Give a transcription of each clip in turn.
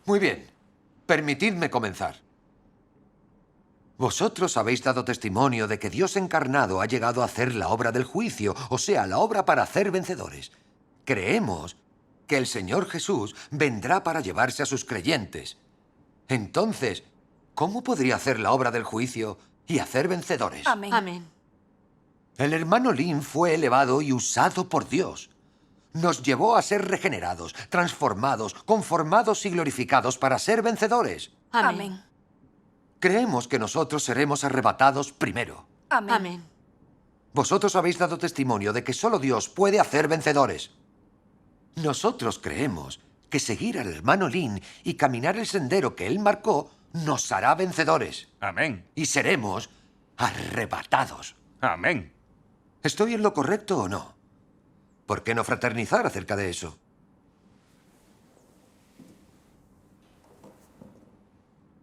Muy bien. Permitidme comenzar. Vosotros habéis dado testimonio de que Dios encarnado ha llegado a hacer la obra del juicio, o sea, la obra para hacer vencedores. Creemos que el Señor Jesús vendrá para llevarse a sus creyentes. Entonces, ¿cómo podría hacer la obra del juicio y hacer vencedores? Amén. Amén. El hermano Lin fue elevado y usado por Dios. Nos llevó a ser regenerados, transformados, conformados y glorificados para ser vencedores. Amén. Amén. Creemos que nosotros seremos arrebatados primero. Amén. Amén. Vosotros habéis dado testimonio de que solo Dios puede hacer vencedores. Nosotros creemos que seguir al hermano Lin y caminar el sendero que él marcó nos hará vencedores. Amén. Y seremos arrebatados. Amén. ¿Estoy en lo correcto o no? ¿Por qué no fraternizar acerca de eso?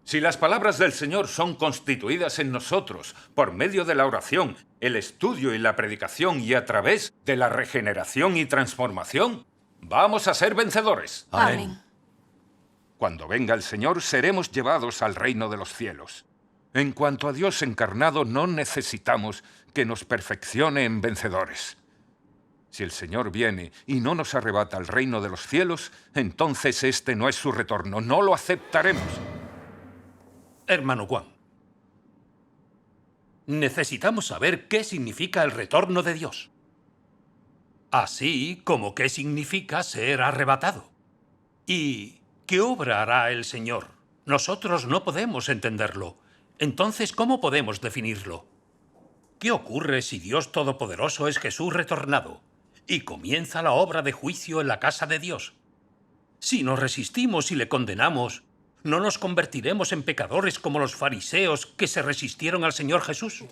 Si las palabras del Señor son constituidas en nosotros por medio de la oración, el estudio y la predicación y a través de la regeneración y transformación, vamos a ser vencedores. Amén. Cuando venga el Señor, seremos llevados al reino de los cielos. En cuanto a Dios encarnado, no necesitamos que nos perfeccione en vencedores. Si el Señor viene y no nos arrebata al reino de los cielos, entonces este no es su retorno, no lo aceptaremos. Hermano Juan, necesitamos saber qué significa el retorno de Dios. Así como qué significa ser arrebatado. ¿Y qué obra hará el Señor? Nosotros no podemos entenderlo. Entonces, ¿cómo podemos definirlo? ¿Qué ocurre si Dios Todopoderoso es Jesús retornado y comienza la obra de juicio en la casa de Dios? Si nos resistimos y le condenamos, ¿no nos convertiremos en pecadores como los fariseos que se resistieron al Señor Jesús?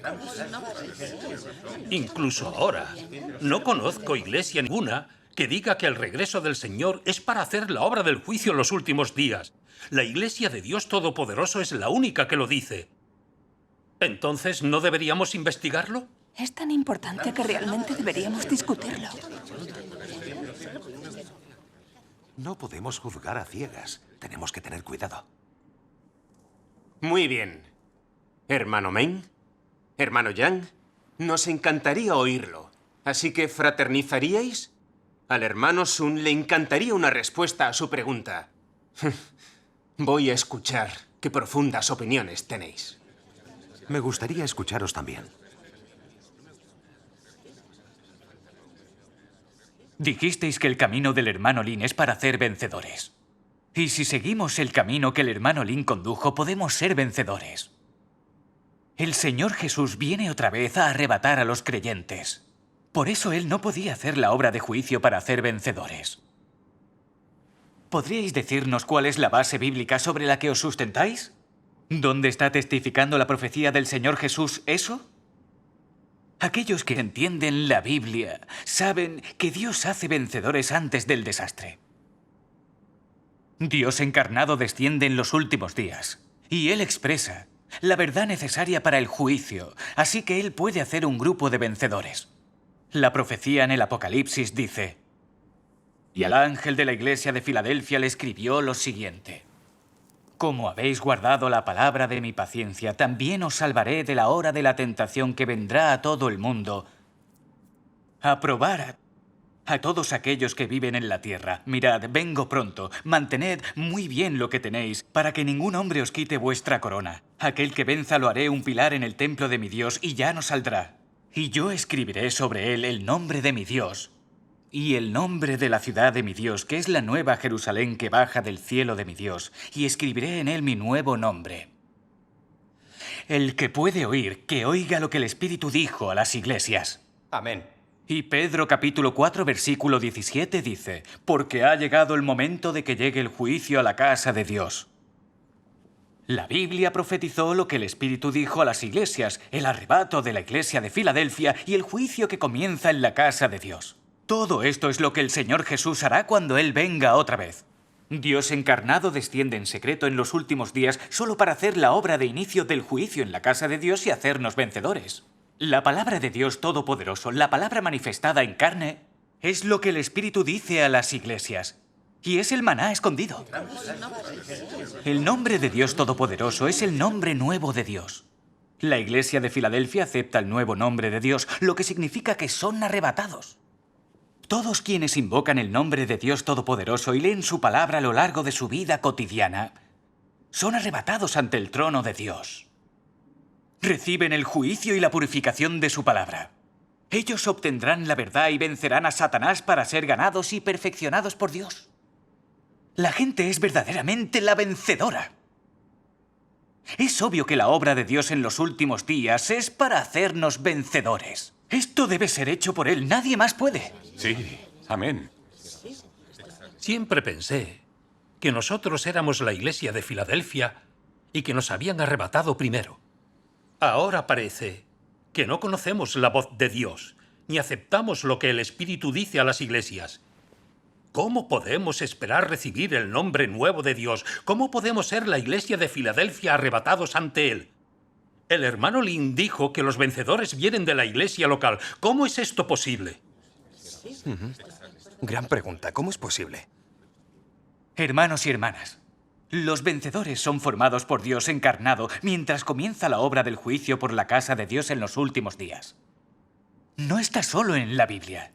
Incluso ahora, no conozco iglesia ninguna que diga que el regreso del Señor es para hacer la obra del juicio en los últimos días. La Iglesia de Dios Todopoderoso es la única que lo dice. ¿Entonces no deberíamos investigarlo? Es tan importante que realmente deberíamos discutirlo. No podemos juzgar a ciegas. Tenemos que tener cuidado. Muy bien. Hermano Meng, hermano Yang, nos encantaría oírlo. Así que, ¿fraternizaríais? Al hermano Sun le encantaría una respuesta a su pregunta. Voy a escuchar qué profundas opiniones tenéis. Me gustaría escucharos también. Dijisteis que el camino del hermano Lin es para ser vencedores. Y si seguimos el camino que el hermano Lin condujo, podemos ser vencedores. El Señor Jesús viene otra vez a arrebatar a los creyentes. Por eso Él no podía hacer la obra de juicio para hacer vencedores. ¿Podríais decirnos cuál es la base bíblica sobre la que os sustentáis? ¿Dónde está testificando la profecía del Señor Jesús eso? Aquellos que entienden la Biblia saben que Dios hace vencedores antes del desastre. Dios encarnado desciende en los últimos días y Él expresa la verdad necesaria para el juicio, así que Él puede hacer un grupo de vencedores. La profecía en el Apocalipsis dice: y al ángel de la iglesia de Filadelfia le escribió lo siguiente: como habéis guardado la palabra de mi paciencia, también os salvaré de la hora de la tentación que vendrá a todo el mundo, a probar a todos aquellos que viven en la tierra. Mirad, vengo pronto. Mantened muy bien lo que tenéis, para que ningún hombre os quite vuestra corona. Aquel que venza lo haré un pilar en el templo de mi Dios, y ya no saldrá. Y yo escribiré sobre él el nombre de mi Dios y el nombre de la ciudad de mi Dios, que es la nueva Jerusalén que baja del cielo de mi Dios, y escribiré en él mi nuevo nombre. El que puede oír, que oiga lo que el Espíritu dijo a las iglesias. Amén. Y Pedro capítulo 4 versículo 17 dice: porque ha llegado el momento de que llegue el juicio a la casa de Dios. La Biblia profetizó lo que el Espíritu dijo a las iglesias, el arrebato de la iglesia de Filadelfia y el juicio que comienza en la casa de Dios. Todo esto es lo que el Señor Jesús hará cuando Él venga otra vez. Dios encarnado desciende en secreto en los últimos días solo para hacer la obra de inicio del juicio en la casa de Dios y hacernos vencedores. La palabra de Dios Todopoderoso, la palabra manifestada en carne, es lo que el Espíritu dice a las iglesias. y es el maná escondido. El nombre de Dios Todopoderoso es el nombre nuevo de Dios. La Iglesia de Filadelfia acepta el nuevo nombre de Dios, lo que significa que son arrebatados. Todos quienes invocan el nombre de Dios Todopoderoso y leen su palabra a lo largo de su vida cotidiana son arrebatados ante el trono de Dios. Reciben el juicio y la purificación de su palabra. Ellos obtendrán la verdad y vencerán a Satanás para ser ganados y perfeccionados por Dios. La gente es verdaderamente la vencedora. Es obvio que la obra de Dios en los últimos días es para hacernos vencedores. Esto debe ser hecho por Él, nadie más puede. Sí, amén. Siempre pensé que nosotros éramos la Iglesia de Filadelfia y que nos habían arrebatado primero. Ahora parece que no conocemos la voz de Dios, ni aceptamos lo que el Espíritu dice a las iglesias. ¿Cómo podemos esperar recibir el nombre nuevo de Dios? ¿Cómo podemos ser la Iglesia de Filadelfia arrebatados ante Él? El hermano Lin dijo que los vencedores vienen de la iglesia local. ¿Cómo es esto posible? Gran pregunta. ¿Cómo es posible? Hermanos y hermanas, los vencedores son formados por Dios encarnado mientras comienza la obra del juicio por la casa de Dios en los últimos días. No está solo en la Biblia,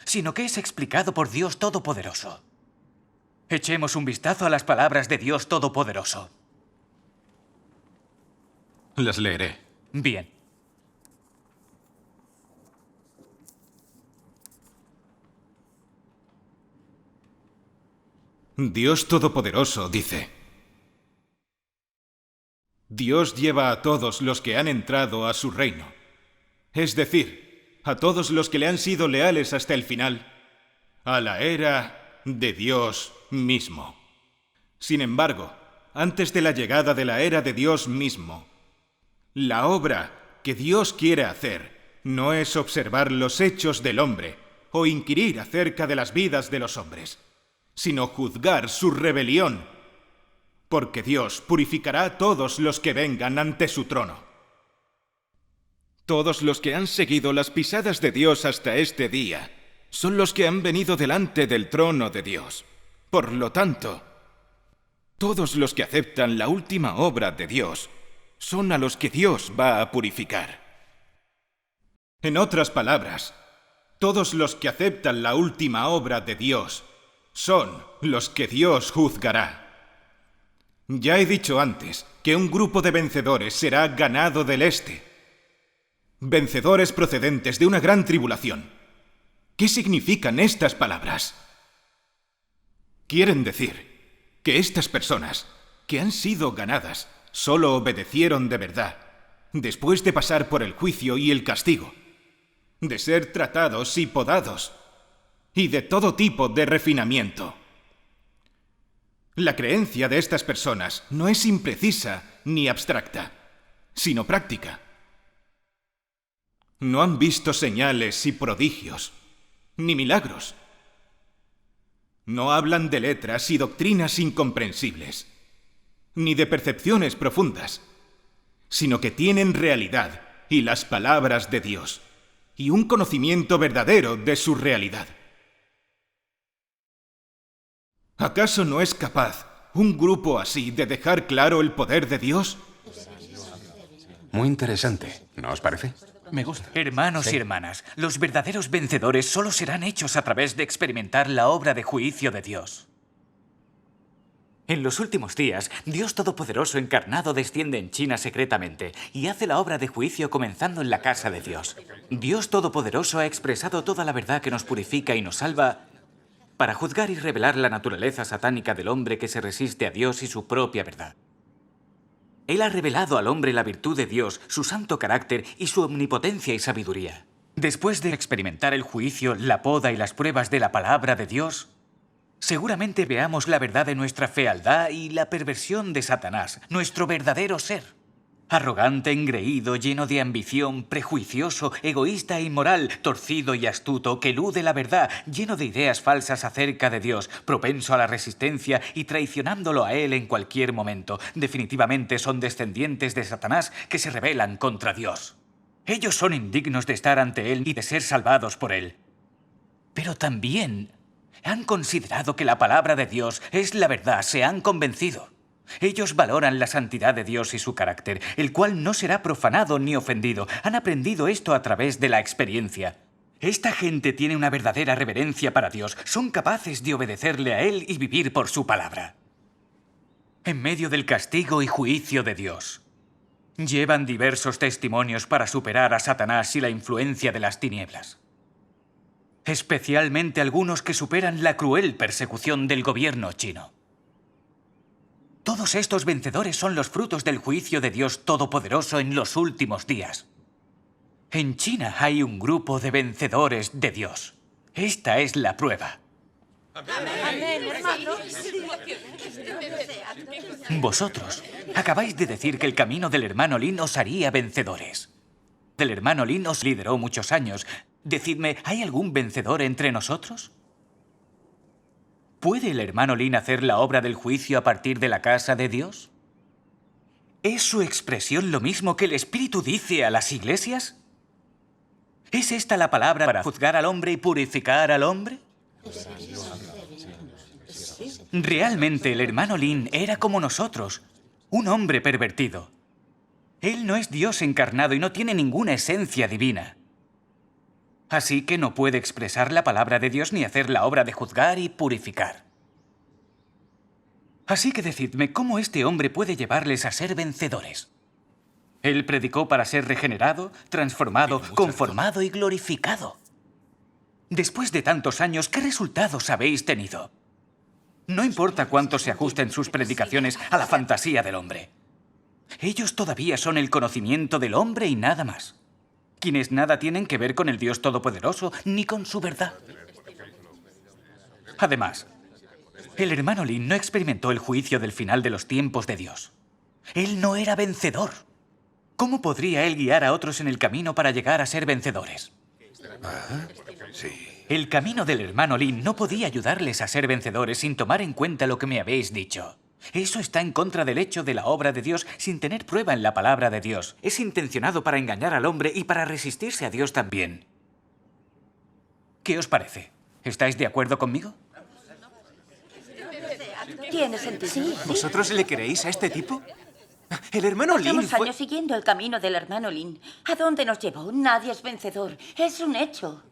sino que es explicado por Dios Todopoderoso. Echemos un vistazo a las palabras de Dios Todopoderoso. Las leeré. Bien. Dios Todopoderoso dice: Dios lleva a todos los que han entrado a su reino, es decir, a todos los que le han sido leales hasta el final, a la era de Dios mismo. Sin embargo, antes de la llegada de la era de Dios mismo, la obra que Dios quiere hacer no es observar los hechos del hombre o inquirir acerca de las vidas de los hombres, sino juzgar su rebelión, porque Dios purificará a todos los que vengan ante su trono. Todos los que han seguido las pisadas de Dios hasta este día son los que han venido delante del trono de Dios. Por lo tanto, todos los que aceptan la última obra de Dios son a los que Dios va a purificar. En otras palabras, todos los que aceptan la última obra de Dios son los que Dios juzgará. Ya he dicho antes que un grupo de vencedores será ganado del este. Vencedores procedentes de una gran tribulación. ¿Qué significan estas palabras? Quieren decir que estas personas que han sido ganadas solo obedecieron de verdad, después de pasar por el juicio y el castigo, de ser tratados y podados, y de todo tipo de refinamiento. La creencia de estas personas no es imprecisa ni abstracta, sino práctica. No han visto señales y prodigios, ni milagros. No hablan de letras y doctrinas incomprensibles, ni de percepciones profundas, sino que tienen realidad y las palabras de Dios, y un conocimiento verdadero de su realidad. ¿Acaso no es capaz un grupo así de dejar claro el poder de Dios? Muy interesante, ¿no os parece? Me gusta. Hermanos y hermanas, los verdaderos vencedores solo serán hechos a través de experimentar la obra de juicio de Dios. En los últimos días, Dios Todopoderoso encarnado desciende en China secretamente y hace la obra de juicio comenzando en la casa de Dios. Dios Todopoderoso ha expresado toda la verdad que nos purifica y nos salva para juzgar y revelar la naturaleza satánica del hombre que se resiste a Dios y su propia verdad. Él ha revelado al hombre la virtud de Dios, su santo carácter y su omnipotencia y sabiduría. Después de experimentar el juicio, la poda y las pruebas de la palabra de Dios, seguramente veamos la verdad de nuestra fealdad y la perversión de Satanás, nuestro verdadero ser. Arrogante, engreído, lleno de ambición, prejuicioso, egoísta e inmoral, torcido y astuto, que elude la verdad, lleno de ideas falsas acerca de Dios, propenso a la resistencia y traicionándolo a Él en cualquier momento. Definitivamente son descendientes de Satanás que se rebelan contra Dios. Ellos son indignos de estar ante Él y de ser salvados por Él. Pero también Han considerado que la palabra de Dios es la verdad, se han convencido. Ellos valoran la santidad de Dios y su carácter, el cual no será profanado ni ofendido. Han aprendido esto a través de la experiencia. Esta gente tiene una verdadera reverencia para Dios. Son capaces de obedecerle a Él y vivir por su palabra. En medio del castigo y juicio de Dios, llevan diversos testimonios para superar a Satanás y la influencia de las tinieblas. Especialmente algunos que superan la cruel persecución del gobierno chino. Todos estos vencedores son los frutos del juicio de Dios Todopoderoso en los últimos días. En China hay un grupo de vencedores de Dios. Esta es la prueba. Vosotros acabáis de decir que el camino del hermano Lin os haría vencedores. El hermano Lin os lideró muchos años. Decidme, ¿hay algún vencedor entre nosotros? ¿Puede el hermano Lin hacer la obra del juicio a partir de la casa de Dios? ¿Es su expresión lo mismo que el Espíritu dice a las iglesias? ¿Es esta la palabra para juzgar al hombre y purificar al hombre? Realmente el hermano Lin era como nosotros, un hombre pervertido. Él no es Dios encarnado y no tiene ninguna esencia divina. Así que no puede expresar la palabra de Dios ni hacer la obra de juzgar y purificar. Así que decidme, ¿cómo este hombre puede llevarles a ser vencedores? Él predicó para ser regenerado, transformado, conformado y glorificado. Después de tantos años, ¿qué resultados habéis tenido? No importa cuánto se ajusten sus predicaciones a la fantasía del hombre. Ellos todavía son el conocimiento del hombre y nada más. Quienes nada tienen que ver con el Dios Todopoderoso ni con su verdad. Además, el hermano Lin no experimentó el juicio del final de los tiempos de Dios. Él no era vencedor. ¿Cómo podría él guiar a otros en el camino para llegar a ser vencedores? Sí. El camino del hermano Lin no podía ayudarles a ser vencedores sin tomar en cuenta lo que me habéis dicho. Eso está en contra del hecho de la obra de Dios sin tener prueba en la palabra de Dios. Es intencionado para engañar al hombre y para resistirse a Dios también. ¿Qué os parece? ¿Estáis de acuerdo conmigo? Tiene sentido. Sí. ¿Vosotros le creéis a este tipo? El hermano Lin Llevamos fue... años siguiendo el camino del hermano Lin. ¿A dónde nos llevó? Nadie es vencedor. Es un hecho.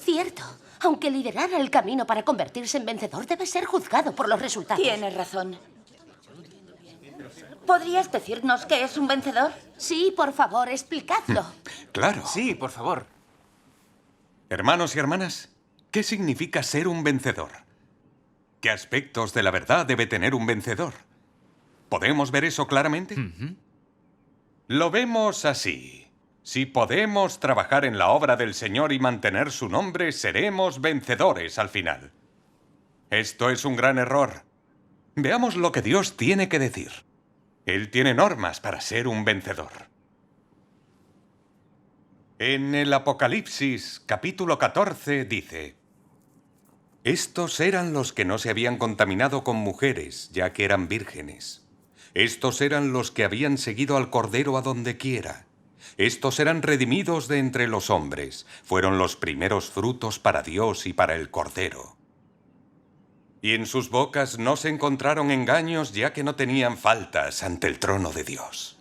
Cierto. Aunque liderara el camino para convertirse en vencedor, debe ser juzgado por los resultados. Tienes razón. ¿Podrías decirnos qué es un vencedor? Sí, por favor, explicadlo. Claro. Sí, por favor. Hermanos y hermanas, ¿qué significa ser un vencedor? ¿Qué aspectos de la verdad debe tener un vencedor? ¿Podemos ver eso claramente? Lo vemos así. Si podemos trabajar en la obra del Señor y mantener su nombre, seremos vencedores al final. Esto es un gran error. Veamos lo que Dios tiene que decir. Él tiene normas para ser un vencedor. En el Apocalipsis, capítulo 14, dice: estos eran los que no se habían contaminado con mujeres, ya que eran vírgenes. Estos eran los que habían seguido al Cordero a donde quiera. Estos eran redimidos de entre los hombres. Fueron los primeros frutos para Dios y para el Cordero. Y en sus bocas no se encontraron engaños, ya que no tenían faltas ante el trono de Dios.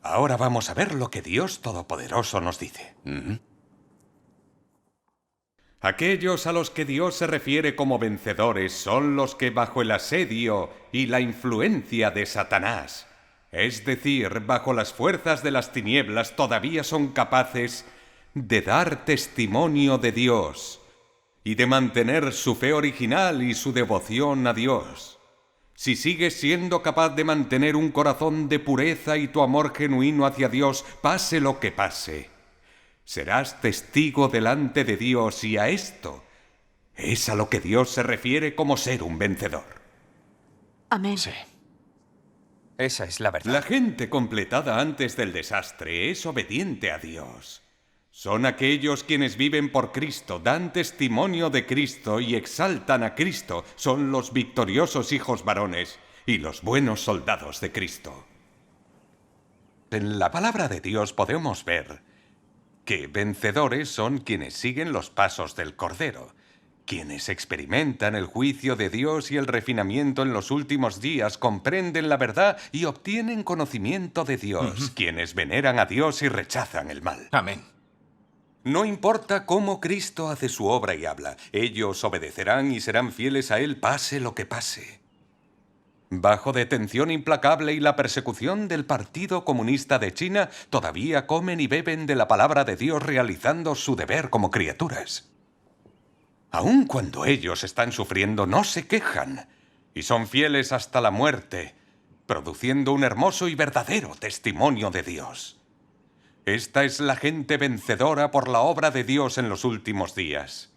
Ahora vamos a ver lo que Dios Todopoderoso nos dice. Aquellos a los que Dios se refiere como vencedores son los que bajo el asedio y la influencia de Satanás, es decir, bajo las fuerzas de las tinieblas, todavía son capaces de dar testimonio de Dios y de mantener su fe original y su devoción a Dios. Si sigues siendo capaz de mantener un corazón de pureza y tu amor genuino hacia Dios, pase lo que pase, serás testigo delante de Dios, y a esto es a lo que Dios se refiere como ser un vencedor. Amén. Sí. Esa es la verdad. La gente completada antes del desastre es obediente a Dios. Son aquellos quienes viven por Cristo, dan testimonio de Cristo y exaltan a Cristo. Son los victoriosos hijos varones y los buenos soldados de Cristo. En la palabra de Dios podemos ver que vencedores son quienes siguen los pasos del Cordero. Quienes experimentan el juicio de Dios y el refinamiento en los últimos días comprenden la verdad y obtienen conocimiento de Dios. Quienes veneran a Dios y rechazan el mal. Amén. No importa cómo Cristo hace su obra y habla, ellos obedecerán y serán fieles a Él pase lo que pase. Bajo detención implacable y la persecución del Partido Comunista de China, todavía comen y beben de la palabra de Dios realizando su deber como criaturas. Aun cuando ellos están sufriendo, no se quejan y son fieles hasta la muerte, produciendo un hermoso y verdadero testimonio de Dios. Esta es la gente vencedora por la obra de Dios en los últimos días.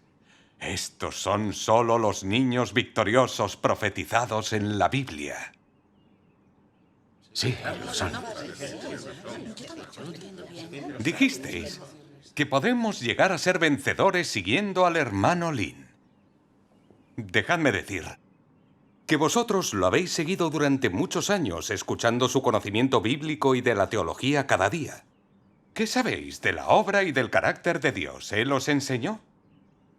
Estos son solo los niños victoriosos profetizados en la Biblia. Sí, lo son. Dijisteis que podemos llegar a ser vencedores siguiendo al hermano Lin. Dejadme decir que vosotros lo habéis seguido durante muchos años, escuchando su conocimiento bíblico y de la teología cada día. ¿Qué sabéis de la obra y del carácter de Dios? ¿Él os enseñó?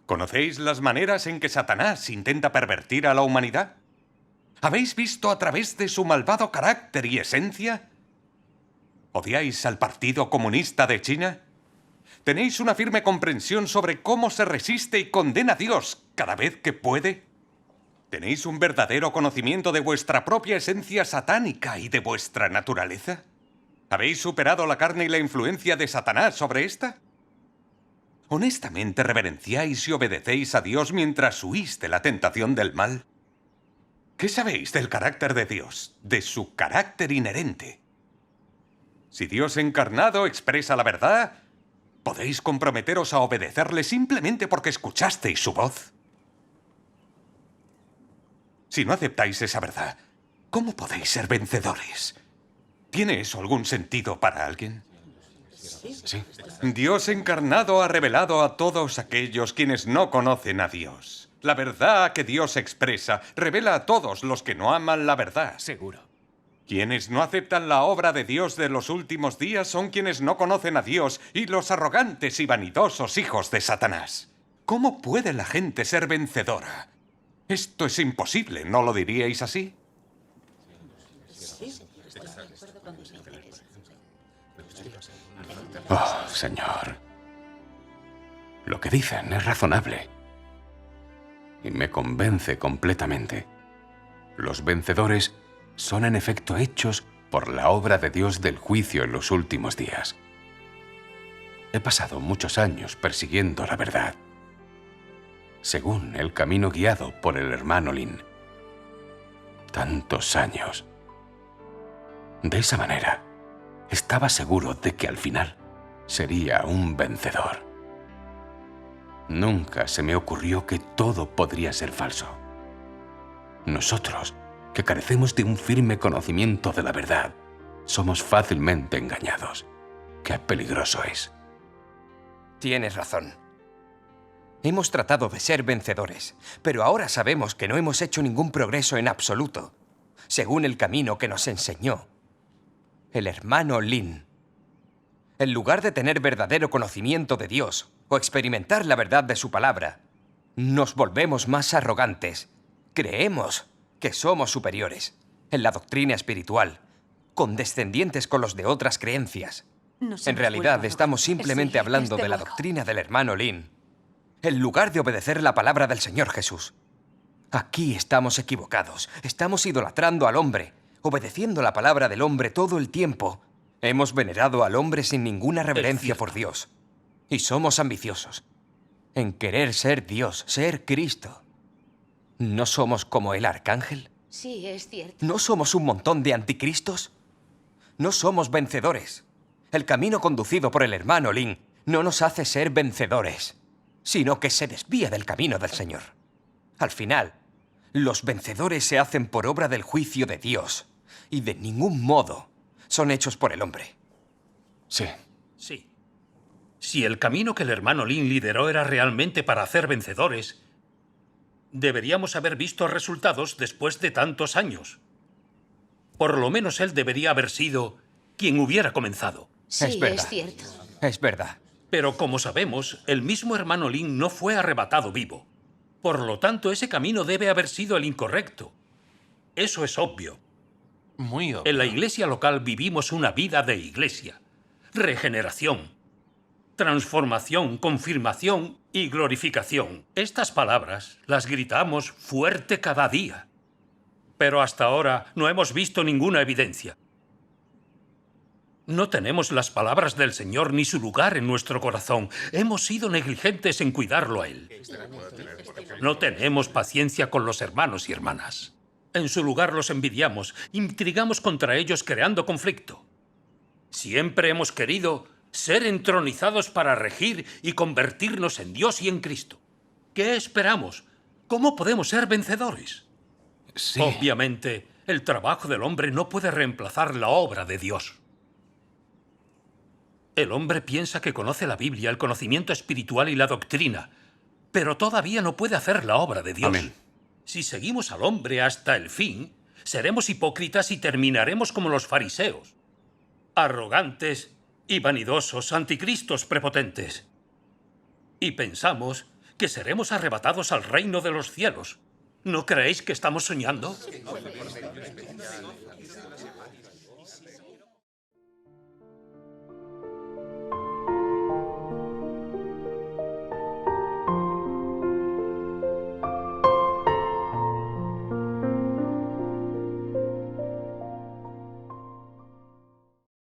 ¿Conocéis las maneras en que Satanás intenta pervertir a la humanidad? ¿Habéis visto a través de su malvado carácter y esencia? ¿Odiáis al Partido Comunista de China? ¿Tenéis una firme comprensión sobre cómo se resiste y condena a Dios cada vez que puede? ¿Tenéis un verdadero conocimiento de vuestra propia esencia satánica y de vuestra naturaleza? ¿Habéis superado la carne y la influencia de Satanás sobre esta? ¿Honestamente reverenciáis y obedecéis a Dios mientras huís de la tentación del mal? ¿Qué sabéis del carácter de Dios, de su carácter inherente? Si Dios encarnado expresa la verdad, ¿podéis comprometeros a obedecerle simplemente porque escuchasteis su voz? Si no aceptáis esa verdad, ¿cómo podéis ser vencedores? ¿Tiene eso algún sentido para alguien? Sí. Dios encarnado ha revelado a todos aquellos quienes no conocen a Dios. La verdad que Dios expresa revela a todos los que no aman la verdad. Seguro. Quienes no aceptan la obra de Dios de los últimos días son quienes no conocen a Dios y los arrogantes y vanidosos hijos de Satanás. ¿Cómo puede la gente ser vencedora? Esto es imposible, ¿no lo diríais así? Oh, Señor. Lo que dicen es razonable. Y me convence completamente. Los vencedores son en efecto hechos por la obra de Dios del juicio en los últimos días. He pasado muchos años persiguiendo la verdad, según el camino guiado por el hermano Lin. Tantos años. De esa manera, estaba seguro de que al final sería un vencedor. Nunca se me ocurrió que todo podría ser falso. Nosotros, que carecemos de un firme conocimiento de la verdad, somos fácilmente engañados. ¡Qué peligroso es! Tienes razón. Hemos tratado de ser vencedores, pero ahora sabemos que no hemos hecho ningún progreso en absoluto, según el camino que nos enseñó el hermano Lin. En lugar de tener verdadero conocimiento de Dios o experimentar la verdad de su palabra, nos volvemos más arrogantes. Creemos que somos superiores en la doctrina espiritual, condescendientes con los de otras creencias. En realidad, estamos simplemente hablando de la doctrina del hermano Lin, en lugar de obedecer la palabra del Señor Jesús. Aquí estamos equivocados. Estamos idolatrando al hombre, obedeciendo la palabra del hombre todo el tiempo. Hemos venerado al hombre sin ninguna reverencia por Dios. Y somos ambiciosos en querer ser Dios, ser Cristo. ¿No somos como el arcángel? Sí, es cierto. ¿No somos un montón de anticristos? No somos vencedores. El camino conducido por el hermano Lin no nos hace ser vencedores, sino que se desvía del camino del Señor. Al final, los vencedores se hacen por obra del juicio de Dios y de ningún modo son hechos por el hombre. Sí. Sí. Si el camino que el hermano Lin lideró era realmente para hacer vencedores, deberíamos haber visto resultados después de tantos años. Por lo menos él debería haber sido quien hubiera comenzado. Sí, Es verdad. es cierto. Es verdad. Pero como sabemos, el mismo hermano Lin no fue arrebatado vivo. Por lo tanto, ese camino debe haber sido el incorrecto. Eso es obvio. Muy obvio. En la iglesia local vivimos una vida de iglesia. Regeneración, transformación, confirmación y glorificación. Estas palabras las gritamos fuerte cada día. Pero hasta ahora no hemos visto ninguna evidencia. No tenemos las palabras del Señor ni su lugar en nuestro corazón. Hemos sido negligentes en cuidarlo a Él. No tenemos paciencia con los hermanos y hermanas. En su lugar los envidiamos, intrigamos contra ellos creando conflicto. Siempre hemos querido ser entronizados para regir y convertirnos en Dios y en Cristo. ¿Qué esperamos? ¿Cómo podemos ser vencedores? Sí. Obviamente, el trabajo del hombre no puede reemplazar la obra de Dios. El hombre piensa que conoce la Biblia, el conocimiento espiritual y la doctrina, pero todavía no puede hacer la obra de Dios. Amén. Si seguimos al hombre hasta el fin, seremos hipócritas y terminaremos como los fariseos, arrogantes y vanidosos, anticristos prepotentes. Y pensamos que seremos arrebatados al reino de los cielos. ¿No creéis que estamos soñando?